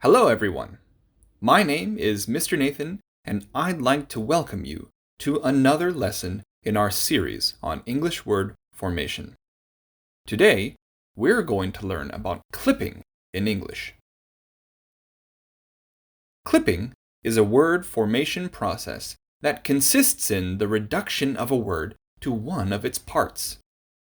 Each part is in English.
Hello, everyone. My name is Mr. Nathan, and I'd like to welcome you to another lesson in our series on English word formation. Today, we're going to learn about clipping in English. Clipping is a word formation process that consists in the reduction of a word to one of its parts.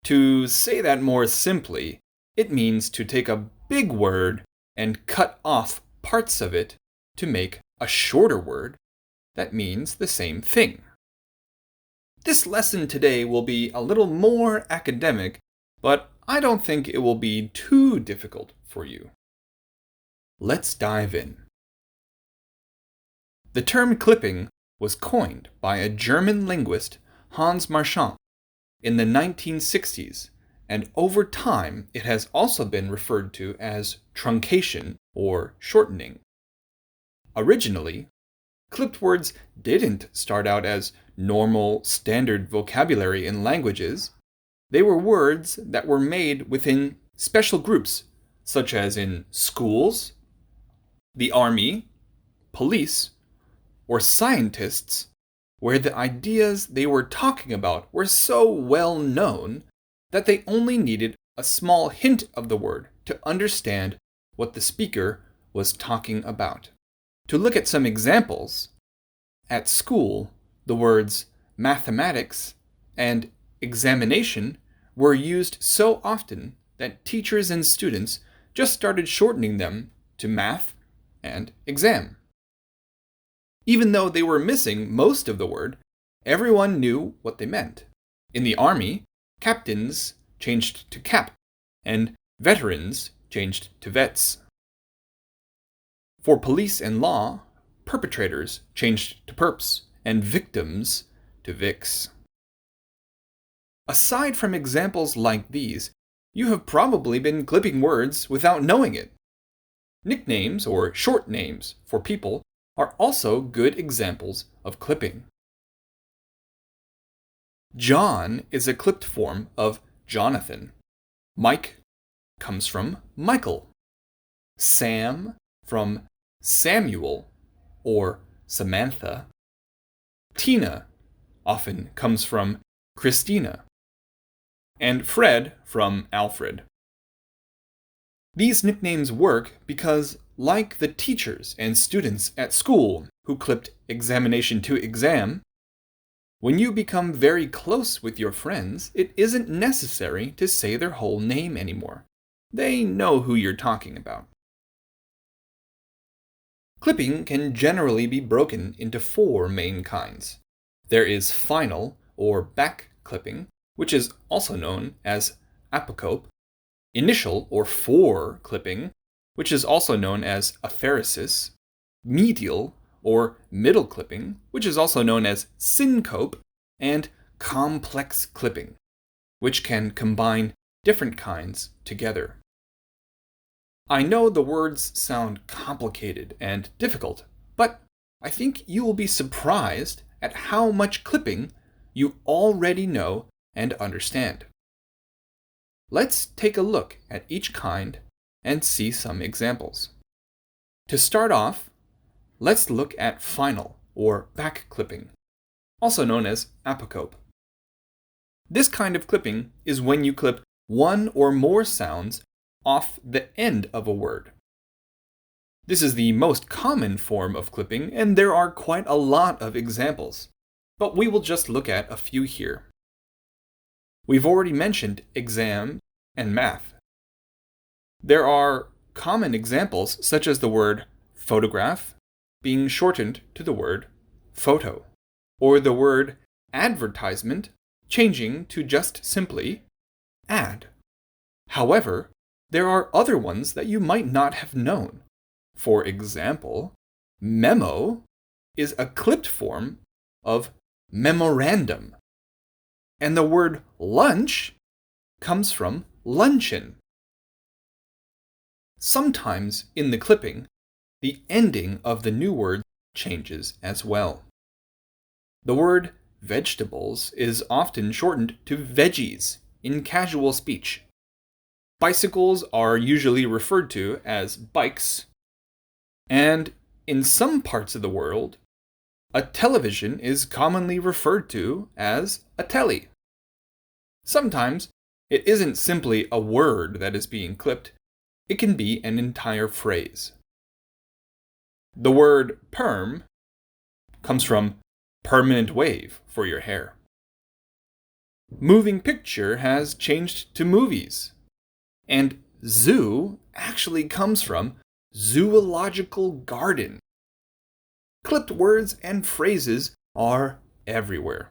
To say that more simply, it means to take a big word and cut off parts of it to make a shorter word that means the same thing. This lesson today will be a little more academic, but I don't think it will be too difficult for you. Let's dive in. The term clipping was coined by a German linguist, Hans Marchand, in the 1960s, and over time it has also been referred to as truncation or shortening. Originally, clipped words didn't start out as normal, standard vocabulary in languages. They were words that were made within special groups, such as in schools, the army, police, or scientists, where the ideas they were talking about were so well known that they only needed a small hint of the word to understand what the speaker was talking about. To look at some examples, at school, the words mathematics and examination were used so often that teachers and students just started shortening them to math and exam. Even though they were missing most of the word, everyone knew what they meant. In the army, captains changed to cap, and veterans changed to vets. For police and law, perpetrators changed to perps, and victims to vics. Aside from examples like these, you have probably been clipping words without knowing it. Nicknames or short names for people are also good examples of clipping. John is a clipped form of Jonathan. Mike comes from Michael. Sam from Samuel or Samantha. Tina often comes from Christina. And Fred from Alfred. These nicknames work because, like the teachers and students at school who clipped examination to exam, when you become very close with your friends, it isn't necessary to say their whole name anymore. They know who you're talking about. Clipping can generally be broken into four main kinds. There is final or back clipping, which is also known as apocope, initial or fore clipping, which is also known as apheresis, medial or middle clipping, which is also known as syncope, and complex clipping, which can combine different kinds together. I know the words sound complicated and difficult, but I think you will be surprised at how much clipping you already know and understand. Let's take a look at each kind and see some examples. To start off, let's look at final or back clipping, also known as apocope. This kind of clipping is when you clip one or more sounds off the end of a word. This is the most common form of clipping, and there are quite a lot of examples, but we will just look at a few here. We've already mentioned exam and math. There are common examples such as the word photograph being shortened to the word photo, or the word advertisement changing to just simply ad. However, there are other ones that you might not have known. For example, memo is a clipped form of memorandum, and the word lunch comes from luncheon. Sometimes in the clipping, the ending of the new word changes as well. The word vegetables is often shortened to veggies in casual speech. Bicycles are usually referred to as bikes, And in some parts of the world, a television is commonly referred to as a telly. Sometimes it isn't simply a word that is being clipped, it can be an entire phrase. The word perm comes from permanent wave for your hair. Moving picture has changed to movies. And zoo actually comes from zoological garden. Clipped words and phrases are everywhere.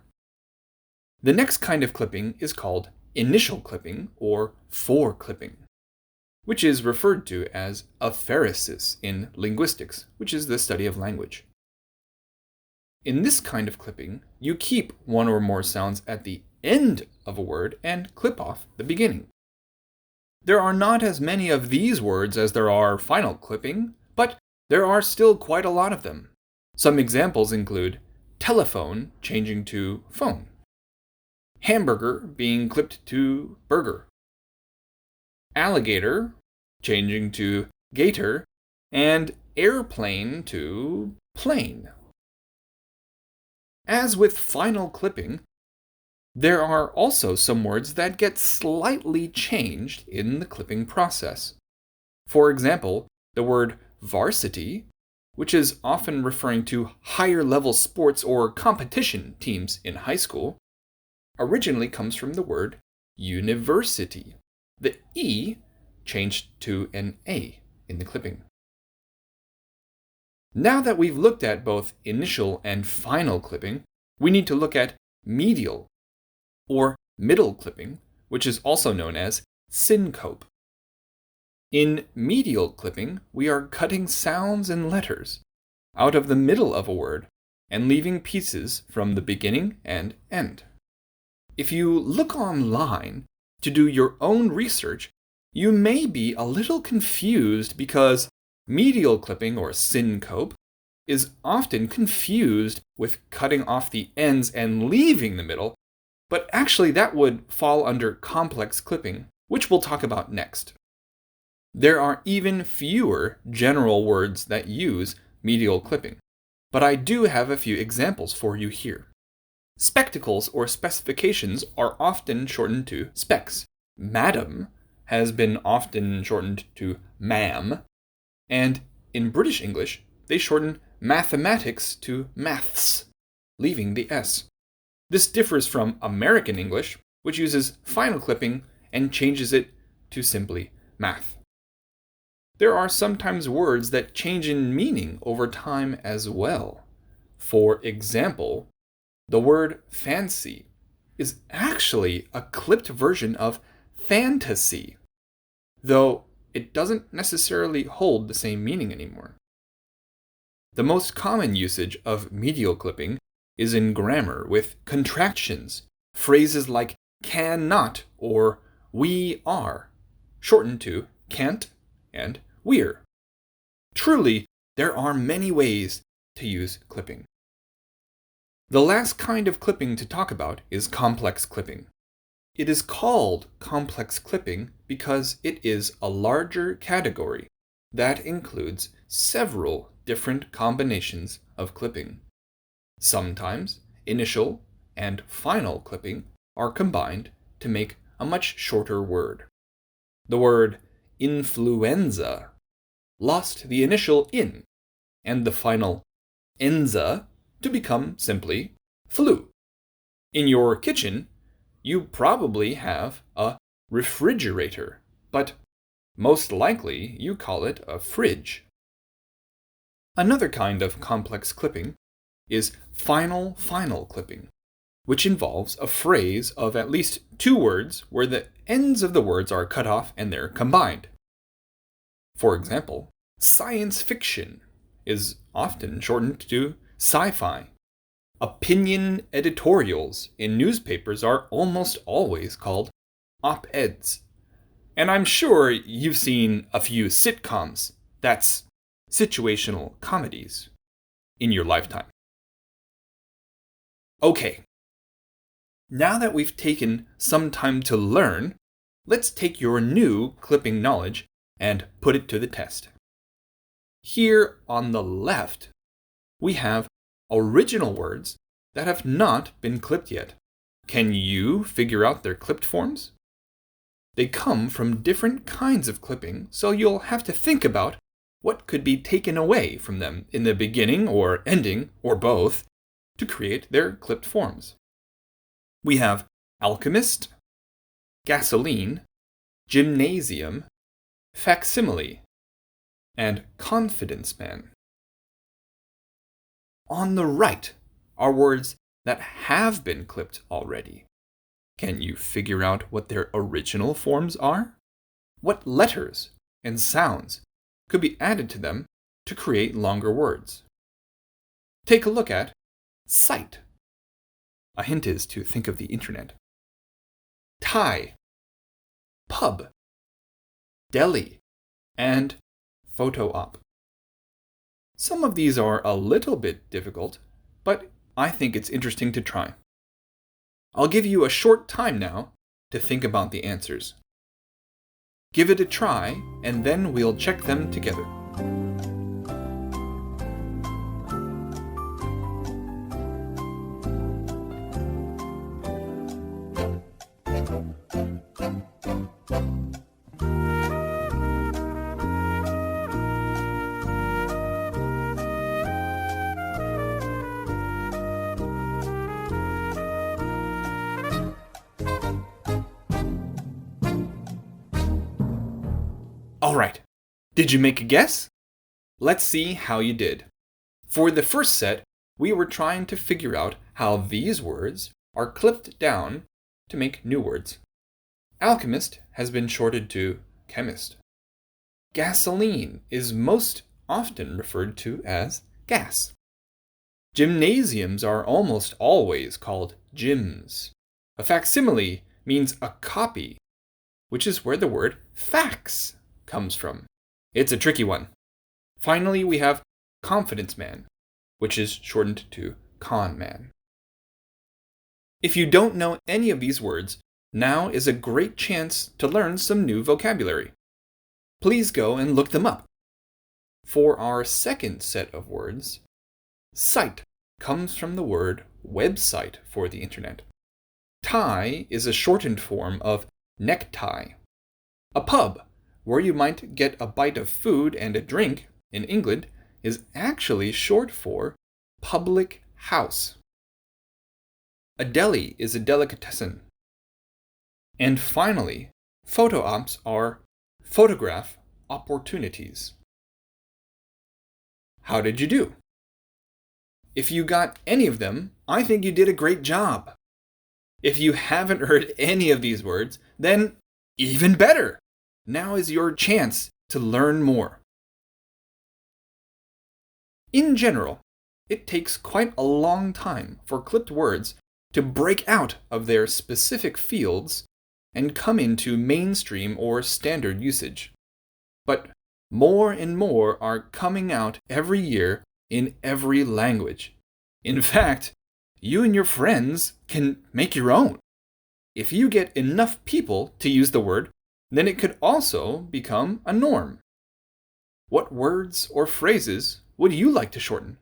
The next kind of clipping is called initial clipping or foreclipping, which is referred to as apheresis in linguistics, which is the study of language. In this kind of clipping, you keep one or more sounds at the end of a word and clip off the beginning. There are not as many of these words as there are final clipping, but there are still quite a lot of them. Some examples include telephone changing to phone, hamburger being clipped to burger, alligator changing to gator, and airplane to plane. As with final clipping, there are also some words that get slightly changed in the clipping process. For example, the word varsity, which is often referring to higher level sports or competition teams in high school, originally comes from the word university. The E changed to an A in the clipping. Now that we've looked at both initial and final clipping, we need to look at medial or middle clipping, which is also known as syncope. In medial clipping, we are cutting sounds and letters out of the middle of a word and leaving pieces from the beginning and end. If you look online to do your own research, you may be a little confused because medial clipping or syncope is often confused with cutting off the ends and leaving the middle, but actually that would fall under complex clipping, which we'll talk about next. There are even fewer general words that use medial clipping, but I do have a few examples for you here. Spectacles or specifications are often shortened to specs. Madam has been often shortened to ma'am, and in British English, they shorten mathematics to maths, leaving the S. This differs from American English, which uses final clipping and changes it to simply math. There are sometimes words that change in meaning over time as well. For example, the word fancy is actually a clipped version of fantasy, though it doesn't necessarily hold the same meaning anymore. The most common usage of medial clipping is in grammar with contractions, phrases like cannot or we are, shortened to can't and we're. Truly, there are many ways to use clipping. The last kind of clipping to talk about is complex clipping. It is called complex clipping because it is a larger category that includes several different combinations of clipping. Sometimes initial and final clipping are combined to make a much shorter word. The word influenza lost the initial in and the final enza to become simply flu. In your kitchen, you probably have a refrigerator, but most likely you call it a fridge. Another kind of complex clipping is final clipping, which involves a phrase of at least two words where the ends of the words are cut off and they're combined. For example, science fiction is often shortened to sci-fi. Opinion editorials in newspapers are almost always called op-eds. And I'm sure you've seen a few sitcoms, that's situational comedies, in your lifetime. Okay, now that we've taken some time to learn, let's take your new clipping knowledge and put it to the test. Here on the left, we have original words that have not been clipped yet. Can you figure out their clipped forms? They come from different kinds of clipping, so you'll have to think about what could be taken away from them in the beginning or ending, or both, to create their clipped forms. We have alchemist, gasoline, gymnasium, facsimile, and confidence man. On the right are words that have been clipped already. Can you figure out what their original forms are? What letters and sounds could be added to them to create longer words? Take a look at site. A hint is to think of the internet. Tie, pub, deli, and photo op. Some of these are a little bit difficult, but I think it's interesting to try. I'll give you a short time now to think about the answers. Give it a try, and then we'll check them together. Alright, did you make a guess? Let's see how you did. For the first set, we were trying to figure out how these words are clipped down to make new words. Alchemist has been shorted to chemist. Gasoline is most often referred to as gas. Gymnasiums are almost always called gyms. A facsimile means a copy, which is where the word fax comes from. It's a tricky one. Finally, we have confidence man, which is shortened to con man. If you don't know any of these words, now is a great chance to learn some new vocabulary. Please go and look them up. For our second set of words, site comes from the word website for the internet. Tie is a shortened form of necktie. A pub, where you might get a bite of food and a drink in England, is actually short for public house. A deli is a delicatessen. And finally, photo ops are photograph opportunities. How did you do? If you got any of them, I think you did a great job. If you haven't heard any of these words, then even better! Now is your chance to learn more. In general, it takes quite a long time for clipped words to break out of their specific fields and come into mainstream or standard usage. But more and more are coming out every year in every language. In fact, you and your friends can make your own. If you get enough people to use the word, then it could also become a norm. What words or phrases would you like to shorten?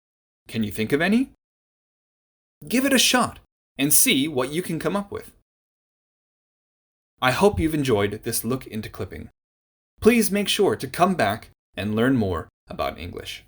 Can you think of any? Give it a shot and see what you can come up with. I hope you've enjoyed this look into clipping. Please make sure to come back and learn more about English.